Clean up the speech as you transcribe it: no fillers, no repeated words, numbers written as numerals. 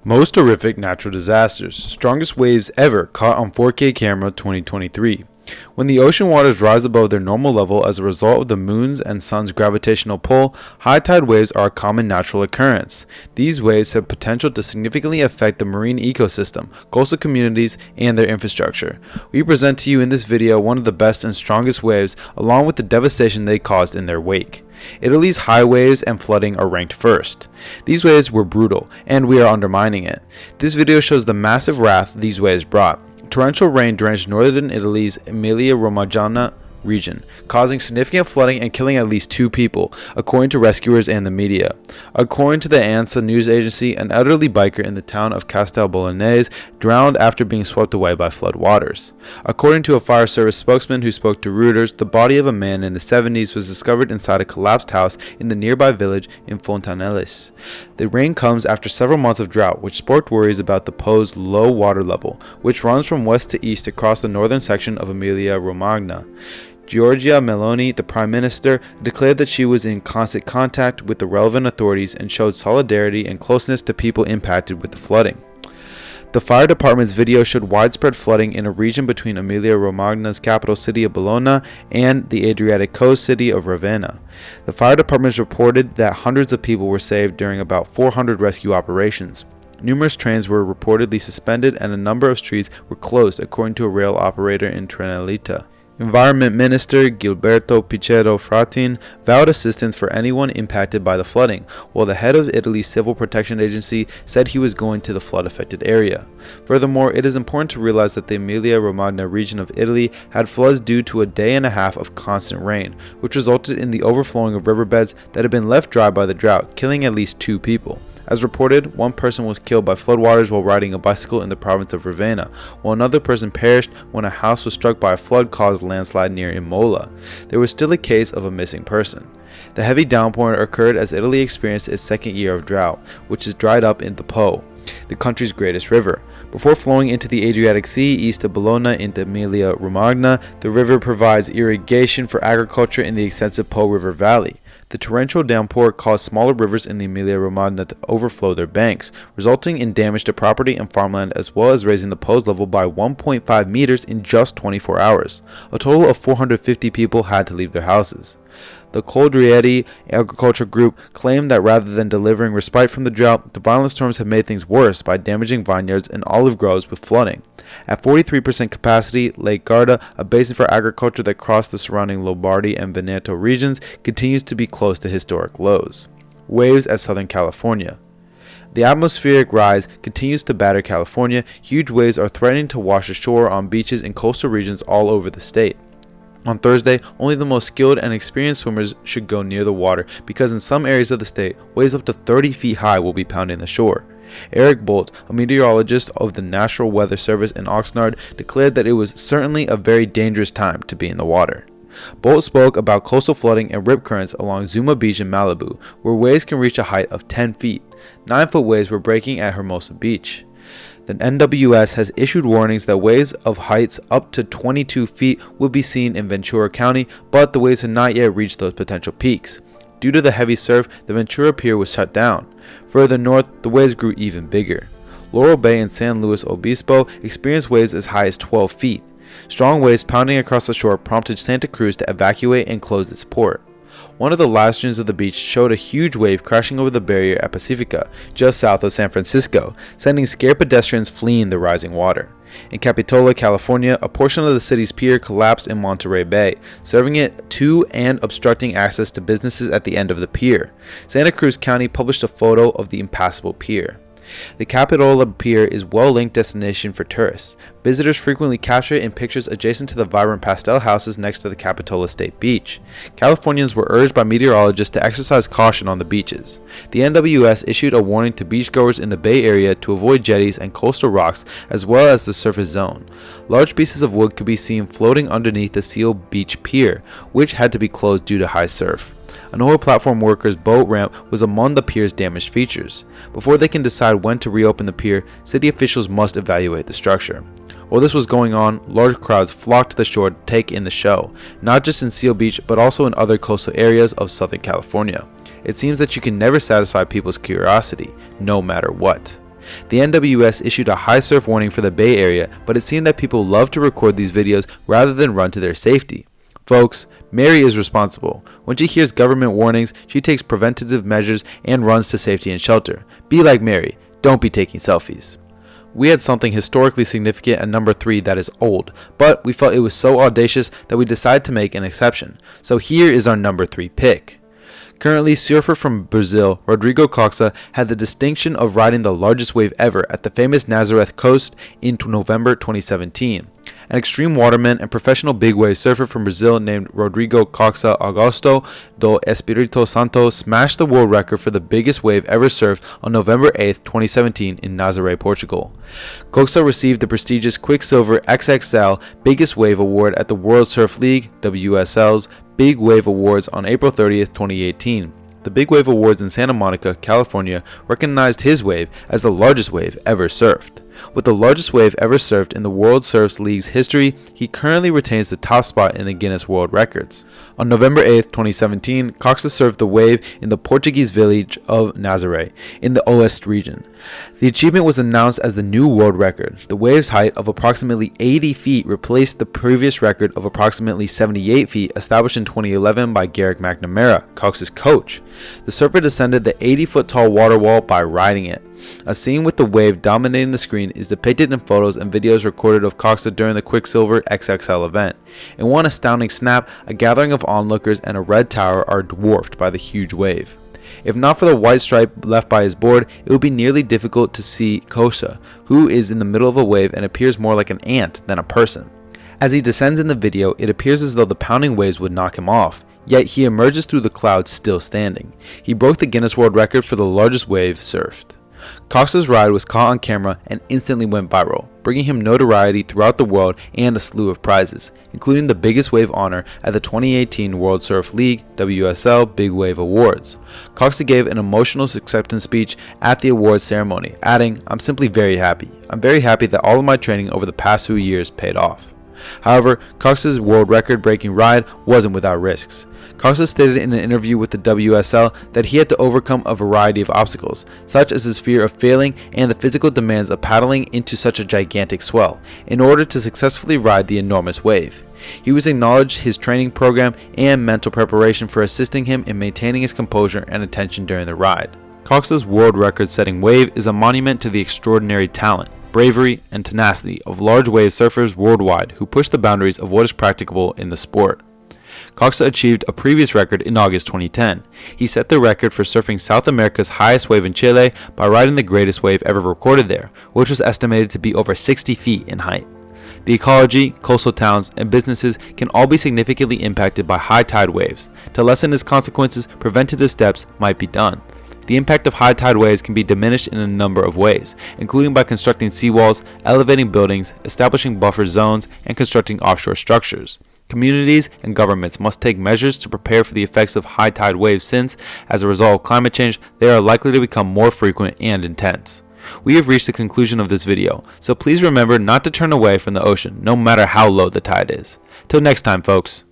Most horrific natural disasters. Strongest waves ever caught on 4K camera 2023. When the ocean waters rise above their normal level as a result of the moon's and sun's gravitational pull, high tide waves are a common natural occurrence. These waves have potential to significantly affect the marine ecosystem, coastal communities, and their infrastructure. We present to you in this video one of the best and strongest waves, along with the devastation they caused in their wake. Italy's high waves and flooding are ranked first. These waves were brutal, and we are undermining it. This video shows the massive wrath these waves brought. Torrential rain drenched northern Italy's Emilia-Romagna region, causing significant flooding and killing at least 2 people, according to rescuers and the media. According to the ANSA news agency, an elderly biker in the town of Castel Bolognese drowned after being swept away by flood waters. According to a fire service spokesman who spoke to Reuters, the body of a man in his 70s was discovered inside a collapsed house in the nearby village in Fontanelles. The rain comes after several months of drought, which sparked worries about the Po's low water level, which runs from west to east across the northern section of Emilia-Romagna. Giorgia Meloni, the Prime Minister, declared that she was in constant contact with the relevant authorities and showed solidarity and closeness to people impacted with the flooding. The fire department's video showed widespread flooding in a region between Emilia-Romagna's capital city of Bologna and the Adriatic coast city of Ravenna. The fire department reported that hundreds of people were saved during about 400 rescue operations. Numerous trains were reportedly suspended and a number of streets were closed, according to a rail operator in Trenellita. Environment Minister Gilberto Pichetto Fratin vowed assistance for anyone impacted by the flooding, while the head of Italy's Civil Protection Agency said he was going to the flood-affected area. Furthermore, it is important to realize that the Emilia-Romagna region of Italy had floods due to a day and a half of constant rain, which resulted in the overflowing of riverbeds that had been left dry by the drought, killing at least 2 people. As reported, one person was killed by floodwaters while riding a bicycle in the province of Ravenna, while another person perished when a house was struck by a flood-caused landslide near Imola. There was still a case of a missing person. The heavy downpour occurred as Italy experienced its second year of drought, which is dried up in the Po, the country's greatest river. Before flowing into the Adriatic Sea east of Bologna into Emilia-Romagna, the river provides irrigation for agriculture in the extensive Po River Valley. The torrential downpour caused smaller rivers in the Emilia-Romagna to overflow their banks, resulting in damage to property and farmland as well as raising the Po's level by 1.5 meters in just 24 hours. A total of 450 people had to leave their houses. The Coldrieti Agriculture Group claimed that rather than delivering respite from the drought, the violent storms have made things worse by damaging vineyards and olive groves with flooding. At 43% capacity, Lake Garda, a basin for agriculture that crossed the surrounding Lombardy and Veneto regions, continues to be close to historic lows. Waves at Southern California. The atmospheric rise continues to batter California. Huge waves are threatening to wash ashore on beaches in coastal regions all over the state. On Thursday, only the most skilled and experienced swimmers should go near the water because in some areas of the state, waves up to 30 feet high will be pounding the shore. Eric Bolt, a meteorologist of the National Weather Service in Oxnard, declared that it was certainly a very dangerous time to be in the water. Bolt spoke about coastal flooding and rip currents along Zuma Beach in Malibu, where waves can reach a height of 10 feet. 9-foot waves were breaking at Hermosa Beach. The NWS has issued warnings that waves of heights up to 22 feet will be seen in Ventura County, but the waves have not yet reached those potential peaks. Due to the heavy surf, the Ventura Pier was shut down. Further north, the waves grew even bigger. Laurel Bay and San Luis Obispo experienced waves as high as 12 feet. Strong waves pounding across the shore prompted Santa Cruz to evacuate and close its port. One of the live streams of the beach showed a huge wave crashing over the barrier at Pacifica, just south of San Francisco, sending scared pedestrians fleeing the rising water. In Capitola, California, a portion of the city's pier collapsed in Monterey Bay, serving it to and obstructing access to businesses at the end of the pier. Santa Cruz County published a photo of the impassable pier. The Capitola Pier is a well-linked destination for tourists. Visitors frequently capture it in pictures adjacent to the vibrant pastel houses next to the Capitola State Beach. Californians were urged by meteorologists to exercise caution on the beaches. The NWS issued a warning to beachgoers in the Bay Area to avoid jetties and coastal rocks as well as the surface zone. Large pieces of wood could be seen floating underneath the Seal Beach Pier, which had to be closed due to high surf. An oil platform worker's boat ramp was among the pier's damaged features. Before they can decide when to reopen the pier, city officials must evaluate the structure. While this was going on, large crowds flocked to the shore to take in the show, not just in Seal Beach but also in other coastal areas of Southern California. It seems that you can never satisfy people's curiosity, no matter what. The NWS issued a high surf warning for the Bay Area, but it seemed that people love to record these videos rather than run to their safety. Folks, Mary is responsible. When she hears government warnings, she takes preventative measures and runs to safety and shelter. Be like Mary. Don't be taking selfies. We had something historically significant at number 3 that is old, but we felt it was so audacious that we decided to make an exception. So here is our number 3 pick. Currently, surfer from Brazil, Rodrigo Coxa, had the distinction of riding the largest wave ever at the famous Nazareth coast in November 2017. An extreme waterman and professional big wave surfer from Brazil named Rodrigo Coxa Augusto do Espírito Santo smashed the world record for the biggest wave ever surfed on November 8, 2017 in Nazaré, Portugal. Coxa received the prestigious Quicksilver XXL Biggest Wave Award at the World Surf League WSL's Big Wave Awards on April 30, 2018. The Big Wave Awards in Santa Monica, California, recognized his wave as the largest wave ever surfed. With the largest wave ever surfed in the World Surf League's history, he currently retains the top spot in the Guinness World Records. On November 8, 2017, Coxa surfed the wave in the Portuguese village of Nazaré, in the Oeste region. The achievement was announced as the new world record. The wave's height of approximately 80 feet replaced the previous record of approximately 78 feet established in 2011 by Garrick McNamara, Coxa's coach. The surfer descended the 80-foot tall water wall by riding it. A scene with the wave dominating the screen is depicted in photos and videos recorded of Coxa during the Quicksilver XXL event. In one astounding snap, a gathering of onlookers and a red tower are dwarfed by the huge wave. If not for the white stripe left by his board, it would be nearly difficult to see Coxa, who is in the middle of a wave and appears more like an ant than a person. As he descends in the video, it appears as though the pounding waves would knock him off, yet he emerges through the clouds still standing. He broke the Guinness World Record for the largest wave surfed. Coxa's ride was caught on camera and instantly went viral, bringing him notoriety throughout the world and a slew of prizes, including the biggest wave honor at the 2018 World Surf League WSL Big Wave Awards. Coxa gave an emotional acceptance speech at the awards ceremony, adding, "I'm simply very happy. I'm very happy that all of my training over the past few years paid off." However, Coxa's world record-breaking ride wasn't without risks. Coxa stated in an interview with the WSL that he had to overcome a variety of obstacles, such as his fear of failing and the physical demands of paddling into such a gigantic swell, in order to successfully ride the enormous wave. He was acknowledged his training program and mental preparation for assisting him in maintaining his composure and attention during the ride. Coxa's world record-setting wave is a monument to the extraordinary talent, bravery, and tenacity of large wave surfers worldwide who push the boundaries of what is practicable in the sport. Coxa achieved a previous record in August 2010. He set the record for surfing South America's highest wave in Chile by riding the greatest wave ever recorded there, which was estimated to be over 60 feet in height. The ecology, coastal towns, and businesses can all be significantly impacted by high tide waves. To lessen its consequences, preventative steps might be done. The impact of high tide waves can be diminished in a number of ways, including by constructing seawalls, elevating buildings, establishing buffer zones, and constructing offshore structures. Communities and governments must take measures to prepare for the effects of high tide waves since, as a result of climate change, they are likely to become more frequent and intense. We have reached the conclusion of this video, so please remember not to turn away from the ocean no matter how low the tide is. Till next time, folks.